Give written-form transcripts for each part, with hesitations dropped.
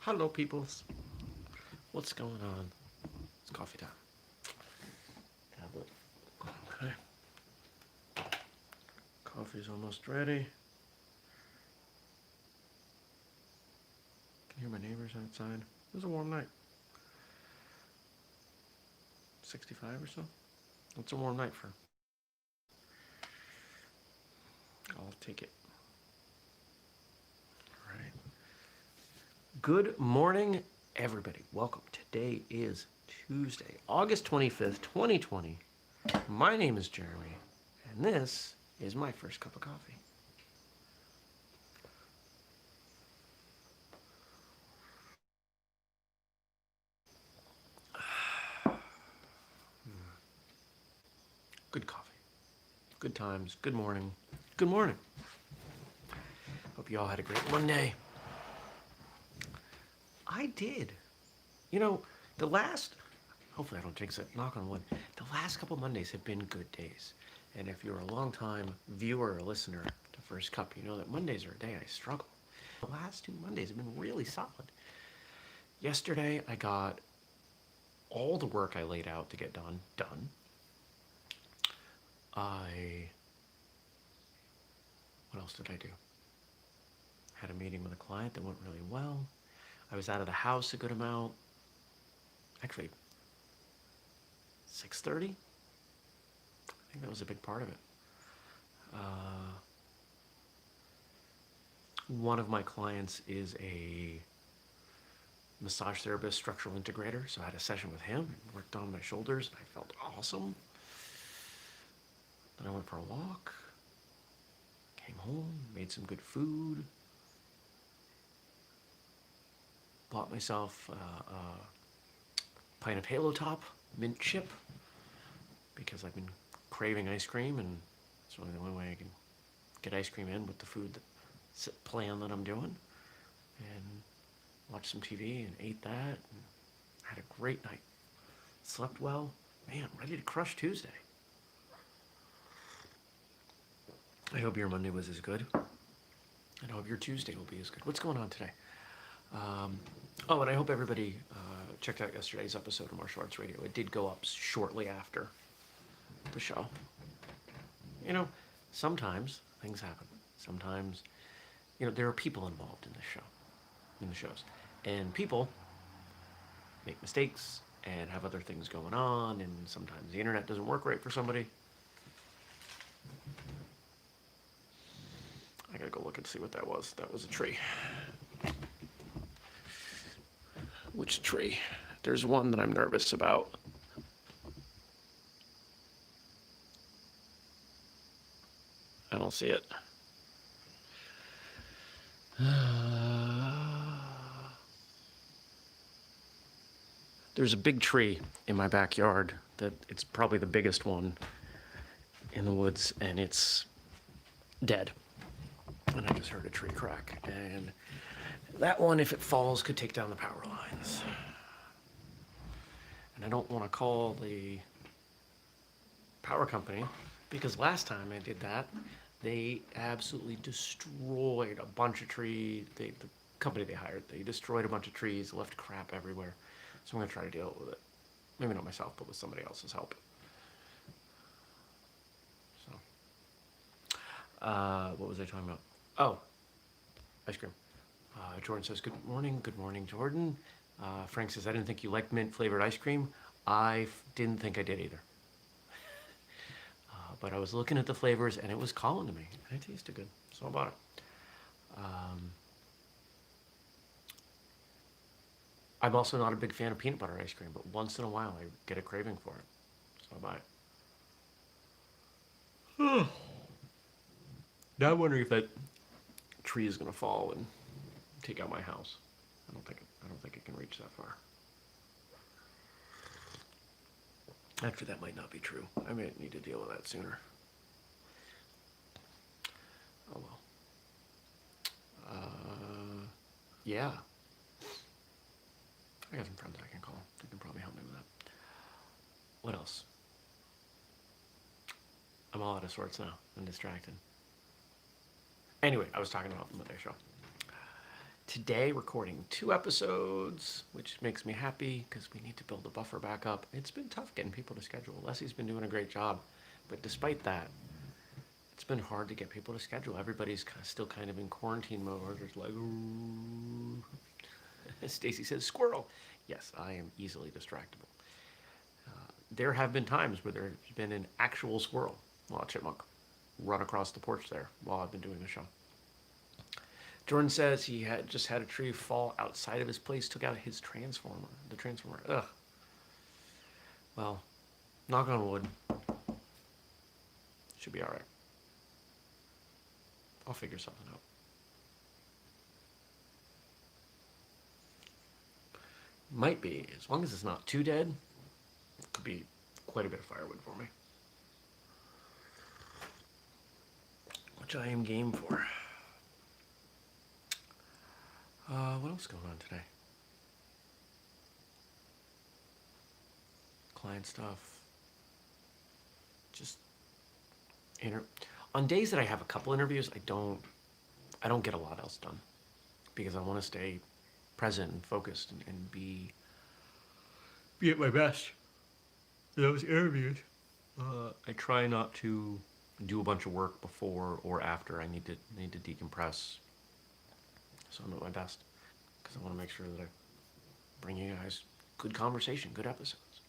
Hello, peoples. What's going on? It's coffee time. Tablet. Okay. Coffee's almost ready. Can hear my neighbors outside. It was a warm night. 65 or so. It's a warm night for. I'll take it. All right. Good morning, everybody. Welcome. Today is Tuesday, August 25th, 2020. My name is Jeremy, and this is my first cup of coffee. Good coffee. Good times. Good morning. Good morning. Hope you all had a great Monday. I did. You know, hopefully I don't jinx it, knock on wood, the last couple Mondays have been good days. And if you're a long-time viewer or listener to First Cup, you know that Mondays are a day I struggle. The last two Mondays have been really solid. Yesterday, I got all the work I laid out to get done. What else did I do? Had a meeting with a client that went really well. I was out of the house a good amount. Actually, 6:30? I think that was a big part of it. One of my clients is a massage therapist, structural integrator, so I had a session with him, worked on my shoulders, and I felt awesome. Then I went for a walk, came home, made some good food, bought myself a pint of Halo Top mint chip because I've been craving ice cream, and it's really the only way I can get ice cream in with the food plan that I'm doing. And watched some TV and ate that and had a great night. Slept well. Man, ready to crush Tuesday. I hope your Monday was as good. And I hope your Tuesday will be as good. What's going on today? And I hope everybody checked out yesterday's episode of Martial Arts Radio. It did go up shortly after the show. You know, sometimes things happen. Sometimes, there are people involved in the shows. And people make mistakes and have other things going on, and sometimes the internet doesn't work right for somebody. I gotta go look and see what that was. That was a tree. Which tree? There's one that I'm nervous about. I don't see it. There's a big tree in my backyard that it's probably the biggest one in the woods, and it's dead. And I just heard a tree crack. And that one, if it falls, could take down the power lines. And I don't want to call the power company, because last time I did that, they absolutely destroyed a bunch of trees. The company they hired, they destroyed a bunch of trees, left crap everywhere. So I'm going to try to deal with it. Maybe not myself, but with somebody else's help. So, what was I talking about? Oh, ice cream. Jordan says, good morning, Jordan. Frank says, I didn't think you liked mint flavored ice cream. I didn't think I did either. But I was looking at the flavors and it was calling to me. And it tasted good, so I bought it. I'm also not a big fan of peanut butter ice cream, but once in a while I get a craving for it, so I buy it. Now I'm wondering if that tree is going to fall and take out my house. I don't think it can reach that far. Actually, that might not be true. I may need to deal with that sooner. Oh well. Yeah. I got some friends I can call. They can probably help me with that. What else? I'm all out of sorts now. I'm distracted. Anyway, I was talking about the Monday show. Today, recording 2 episodes, which makes me happy because we need to build the buffer back up. It's been tough getting people to schedule. Leslie's been doing a great job, but despite that, it's been hard to get people to schedule. Everybody's still kind of in quarantine mode. We're just like, ooh. Stacy says, squirrel. Yes, I am easily distractible. There have been times where there's been an actual squirrel, well, a chipmunk, run across the porch there while I've been doing the show. Jordan says he had just had a tree fall outside of his place, took out his transformer. The transformer. Ugh. Well, knock on wood. Should be all right. I'll figure something out. Might be, as long as it's not too dead, it could be quite a bit of firewood for me. Which I am game for. What else is going on today? Client stuff. Just on days that I have a couple interviews, I don't get a lot else done because I want to stay present and focused and be at my best for those interviews. I try not to do a bunch of work before or after. I need to decompress, so I'm at my best because I want to make sure that I bring you guys good conversation, good episodes.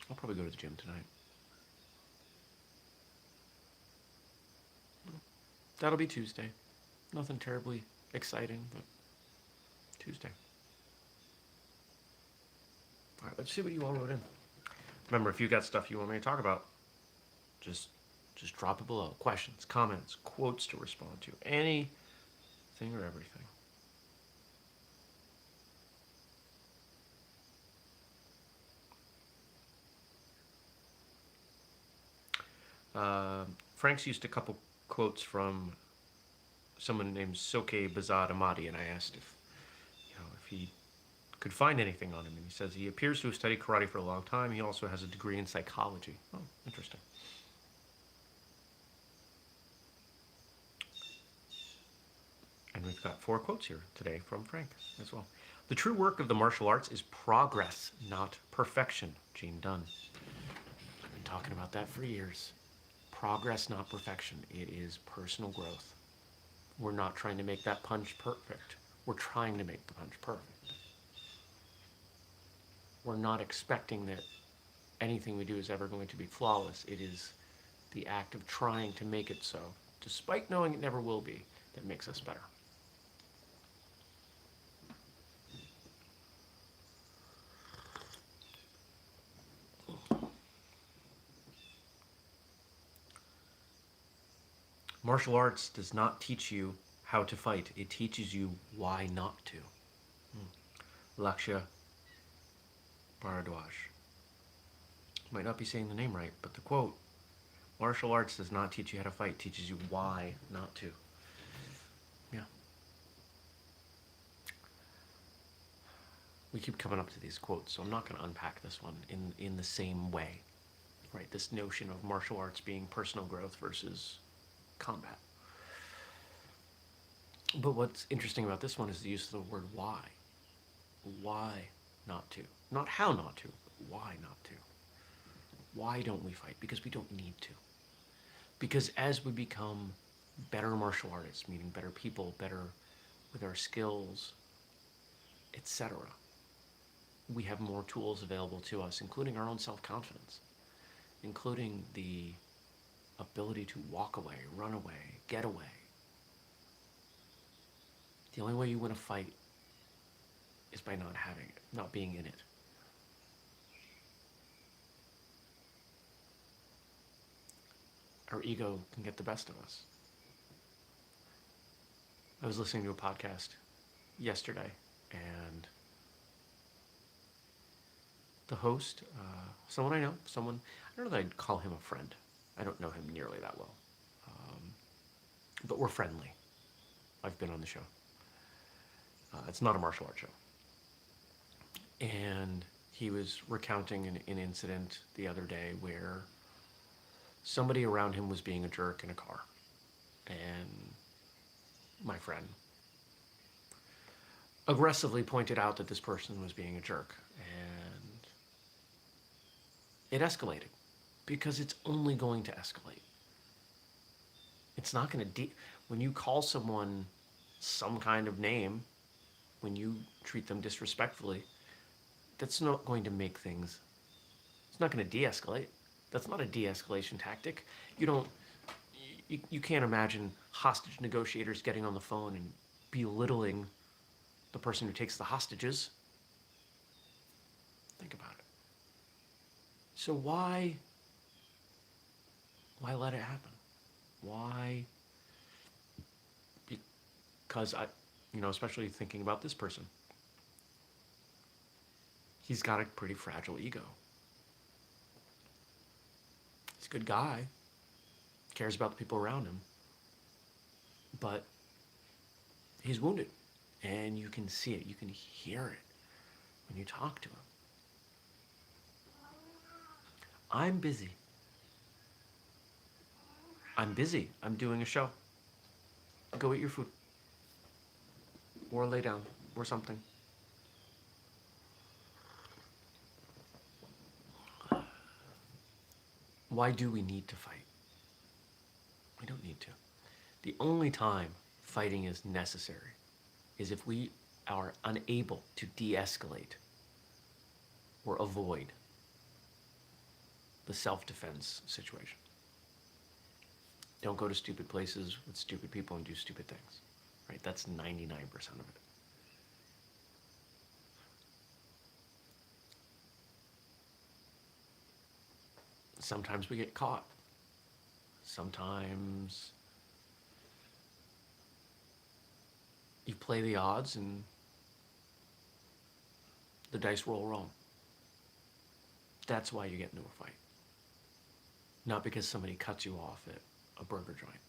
I'll probably go to the gym tonight. That'll be Tuesday. Nothing terribly exciting, but Tuesday. All right, let's see what you all wrote in. Remember, if you got stuff you want me to talk about, just drop it below. Questions, comments, quotes to respond to. Anything or everything. Frank's used a couple quotes from someone named Soke Bazad Amadi, and I asked if he could find anything on him, and he says he appears to have studied karate for a long time. He also has a degree in psychology. Oh, interesting. And we've got 4 quotes here today from Frank as well. The true work of the martial arts is progress, not perfection. Gene Dunn. I've been talking about that for years. Progress, not perfection. It is personal growth. We're not trying to make that punch perfect. We're trying to make the punch perfect. We're not expecting that anything we do is ever going to be flawless. It is the act of trying to make it so, despite knowing it never will be, that makes us better. Martial arts does not teach you how to fight. It teaches you why not to. Lakshya Bharadwaj. Might not be saying the name right, but the quote, martial arts does not teach you how to fight, teaches you why not to. Yeah. We keep coming up to these quotes, so I'm not going to unpack this one in the same way. Right, this notion of martial arts being personal growth versus combat. But what's interesting about this one is the use of the word why. Why not to? Not how not to, but why not to. Why don't we fight? Because we don't need to. Because as we become better martial artists, meaning better people, better with our skills, etc., we have more tools available to us, including our own self-confidence, including the ability to walk away, run away, get away. The only way you win a fight is by not having it, not being in it. Our ego can get the best of us. I was listening to a podcast yesterday, and the host, someone I know, I don't know that I'd call him a friend. I don't know him nearly that well. But we're friendly. I've been on the show. It's not a martial arts show. And he was recounting an incident the other day where somebody around him was being a jerk in a car. and my friend aggressively pointed out that this person was being a jerk, and it escalated because it's only going to escalate. It's not going to when you call someone some kind of name, when you treat them disrespectfully, that's not going to make things, it's not going to de-escalate. That's not a de-escalation tactic. You don't, you can't imagine hostage negotiators getting on the phone and belittling the person who takes the hostages. Think about it. So why let it happen? Why? Because especially thinking about this person, he's got a pretty fragile ego. He's a good guy, cares about the people around him, but he's wounded, and you can see it, you can hear it when you talk to him. I'm busy. I'm doing a show. Go eat your food. Or lay down, or something. Why do we need to fight? We don't need to. The only time fighting is necessary is if we are unable to de-escalate or avoid the self-defense situation. Don't go to stupid places with stupid people and do stupid things, right? That's 99% of it. Sometimes we get caught. Sometimes you play the odds and the dice roll wrong. That's why you get into a fight. Not because somebody cuts you off at a burger joint.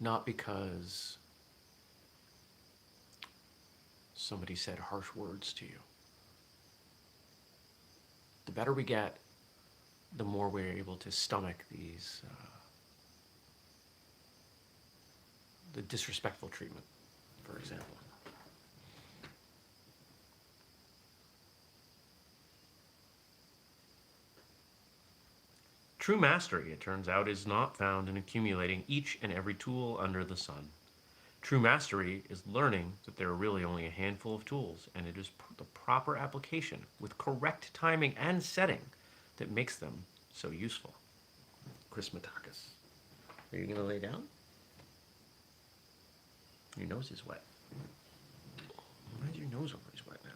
Not because somebody said harsh words to you. The better we get, the more we're able to stomach these, the disrespectful treatment, for example. True mastery, it turns out, is not found in accumulating each and every tool under the sun. True mastery is learning that there are really only a handful of tools, and it is the proper application with correct timing and setting that makes them so useful. Chris Matakas. Are you going to lay down? Your nose is wet. Why is your nose always wet now?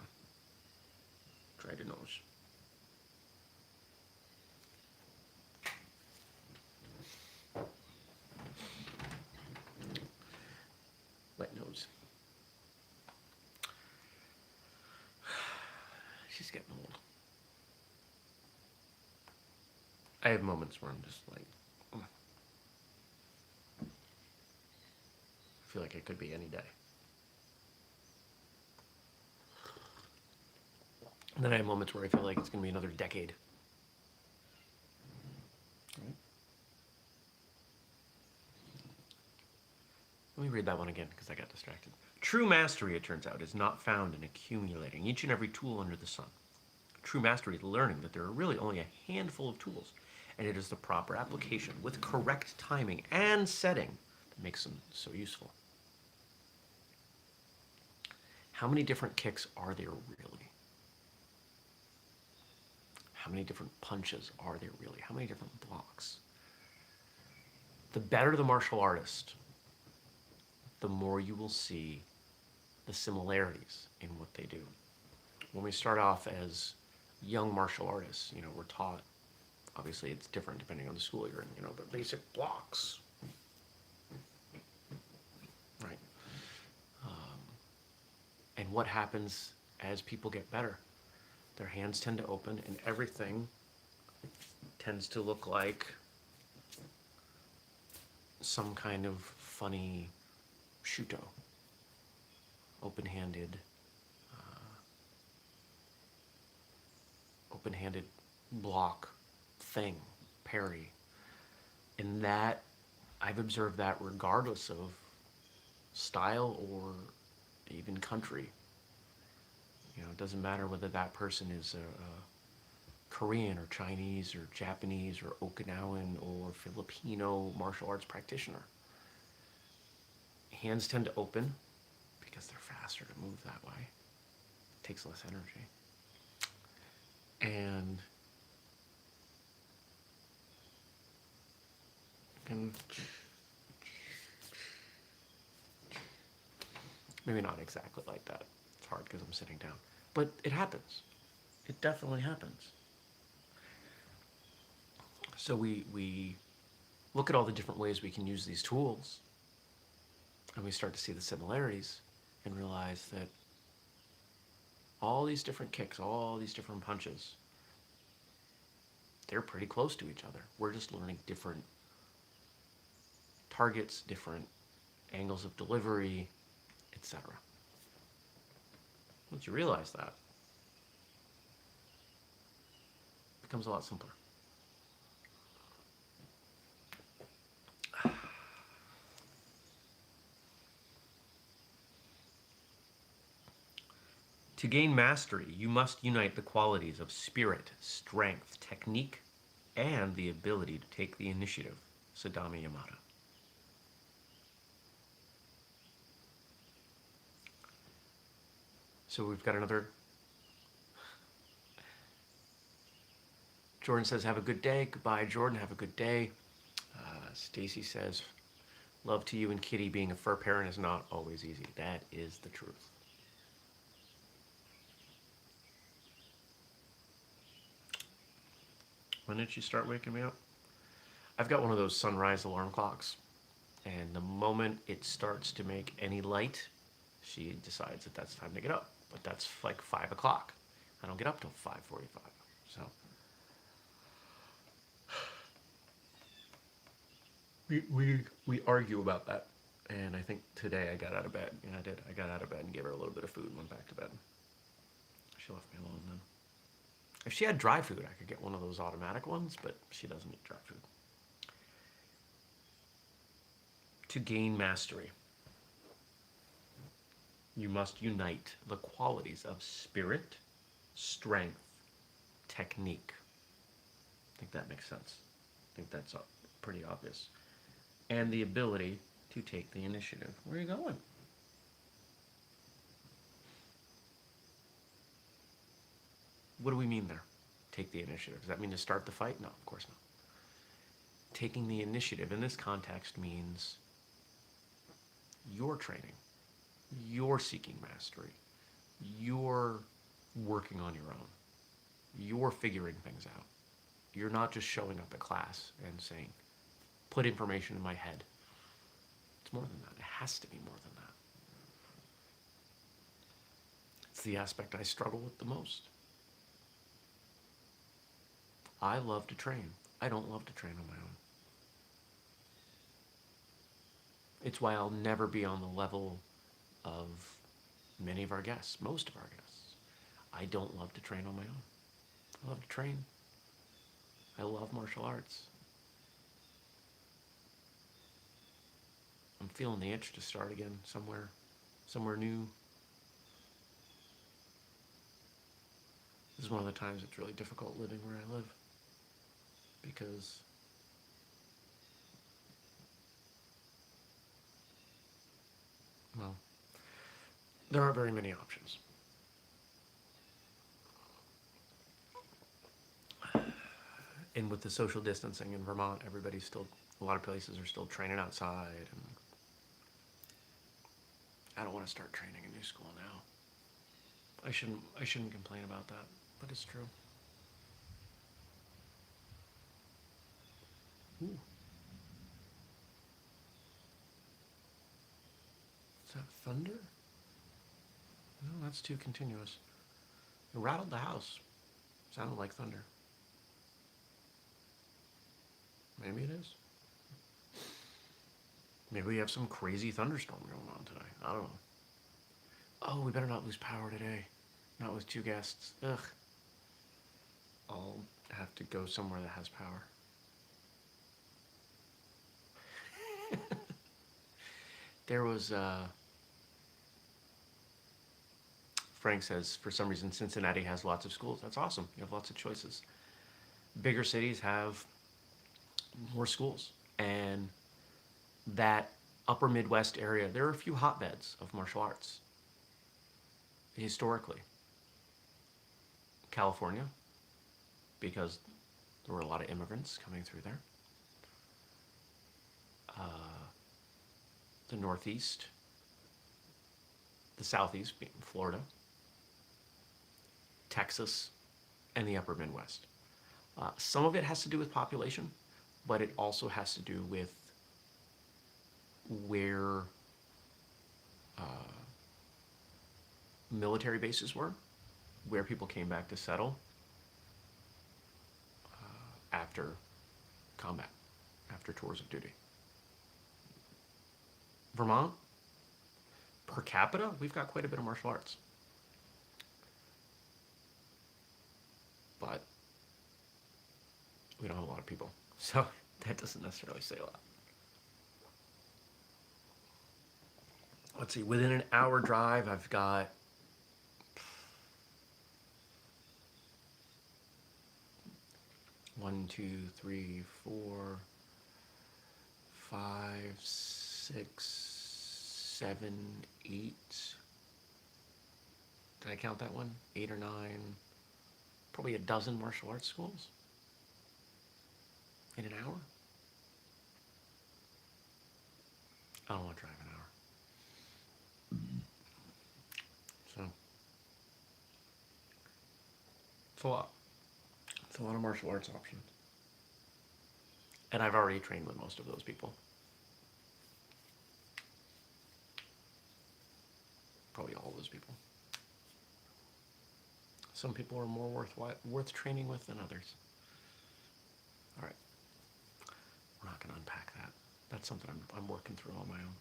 Dry the nose. Wet nose. She's getting old. I have moments where I'm just like, I feel like it could be any day. And then I have moments where I feel like it's going to be another decade. Right? Let me read that one again because I got distracted. True mastery, it turns out, is not found in accumulating each and every tool under the sun. True mastery is learning that there are really only a handful of tools, and it is the proper application with correct timing and setting that makes them so useful. How many different kicks are there really? How many different punches are there really? How many different blocks? The better the martial artist, the more you will see the similarities in what they do. When we start off as young martial artists, we're taught, obviously it's different depending on the school you're in, the basic blocks. Right. And what happens as people get better? Their hands tend to open and everything tends to look like some kind of funny shuto. Open-handed block thing, parry. And that, I've observed that regardless of style or even country. It doesn't matter whether that person is a Korean or Chinese or Japanese or Okinawan or Filipino martial arts practitioner. Hands tend to open because they're faster to move that way. It takes less energy. And maybe not exactly like that. It's hard because I'm sitting down. But it happens. It definitely happens. So we look at all the different ways we can use these tools, and we start to see the similarities and realize that all these different kicks, all these different punches, they're pretty close to each other. We're just learning different targets, different angles of delivery, etc. Once you realize that, it becomes a lot simpler. To gain mastery, you must unite the qualities of spirit, strength, technique, and the ability to take the initiative. Sadami Yamada. So we've got another. Jordan says, have a good day. Goodbye, Jordan. Have a good day. Stacy says, love to you and Kitty. Being a fur parent is not always easy. That is the truth. When did she start waking me up? I've got one of those sunrise alarm clocks, and the moment it starts to make any light, she decides that that's time to get up. But that's like 5 o'clock. I don't get up till 5:45. So we argue about that. And I think today I got out of bed. Yeah, I did. I got out of bed and gave her a little bit of food and went back to bed. She left me alone then. If she had dry food, I could get one of those automatic ones, but she doesn't eat dry food. To gain mastery, you must unite the qualities of spirit, strength, technique. I think that makes sense. I think that's pretty obvious. And the ability to take the initiative. Where are you going? What do we mean there? Take the initiative. Does that mean to start the fight? No, of course not. Taking the initiative in this context means you're training, you're seeking mastery, you're working on your own, you're figuring things out. You're not just showing up at class and saying, put information in my head. It's more than that. It has to be more than that. It's the aspect I struggle with the most. I love to train. I don't love to train on my own. It's why I'll never be on the level of many of our guests, most of our guests. I don't love to train on my own. I love to train. I love martial arts. I'm feeling the itch to start again somewhere new. This is one of the times it's really difficult living where I live because well, there aren't very many options. And with the social distancing in Vermont, a lot of places are still training outside, and I don't want to start training in new school now. I shouldn't complain about that, but it's true. Ooh. Is that thunder? No, that's too continuous. It rattled the house. Sounded like thunder. Maybe it is. Maybe we have some crazy thunderstorm going on today. I don't know. Oh, we better not lose power today. Not with 2 guests. Ugh. I'll have to go somewhere that has power. There was, Frank says, for some reason, Cincinnati has lots of schools. That's awesome. You have lots of choices. Bigger cities have more schools. And that upper Midwest area, there are a few hotbeds of martial arts historically. California, because there were a lot of immigrants coming through there. The Northeast, the Southeast being Florida, Texas, and the upper Midwest. Some of it has to do with population, but it also has to do with where military bases were, where people came back to settle after combat, after tours of duty. Vermont, per capita, we've got quite a bit of martial arts. But we don't have a lot of people. So that doesn't necessarily say a lot. Let's see, within an hour drive, I've got one, two, three, four, five, 6, 7, 8. Did I count that one? 8 or 9. Probably a dozen martial arts schools in an hour. I don't want to drive an hour. So it's a lot. It's a lot of martial arts options. And I've already trained with most of those people. Probably all those people. Some people are more worth training with than others. All right. We're not going to unpack that. That's something I'm working through on my own.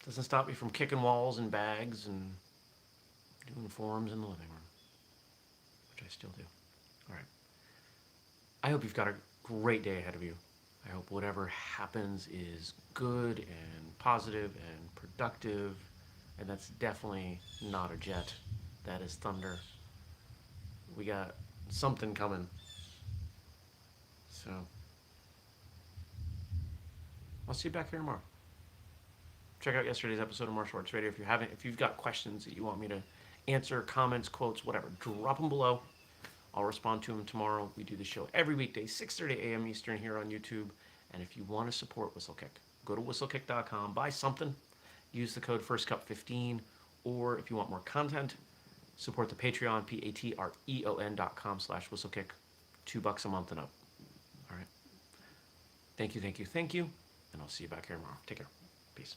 Doesn't stop me from kicking walls and bags and doing forms in the living room, which I still do. All right. I hope you've got a great day ahead of you. I hope whatever happens is good and positive and productive. And that's definitely not a jet. That is thunder. We got something coming. So I'll see you back here tomorrow. Check out yesterday's episode of Martial Arts Radio. If you've got questions that you want me to answer, comments, quotes, whatever, drop them below. I'll respond to them tomorrow. We do the show every weekday, 6:30 a.m. Eastern here on YouTube. And if you want to support Whistlekick, go to whistlekick.com, buy something, use the code FIRSTCUP15, or if you want more content, support the Patreon, patreon.com/whistlekick, $2 a month and up. All right. Thank you, and I'll see you back here tomorrow. Take care. Peace.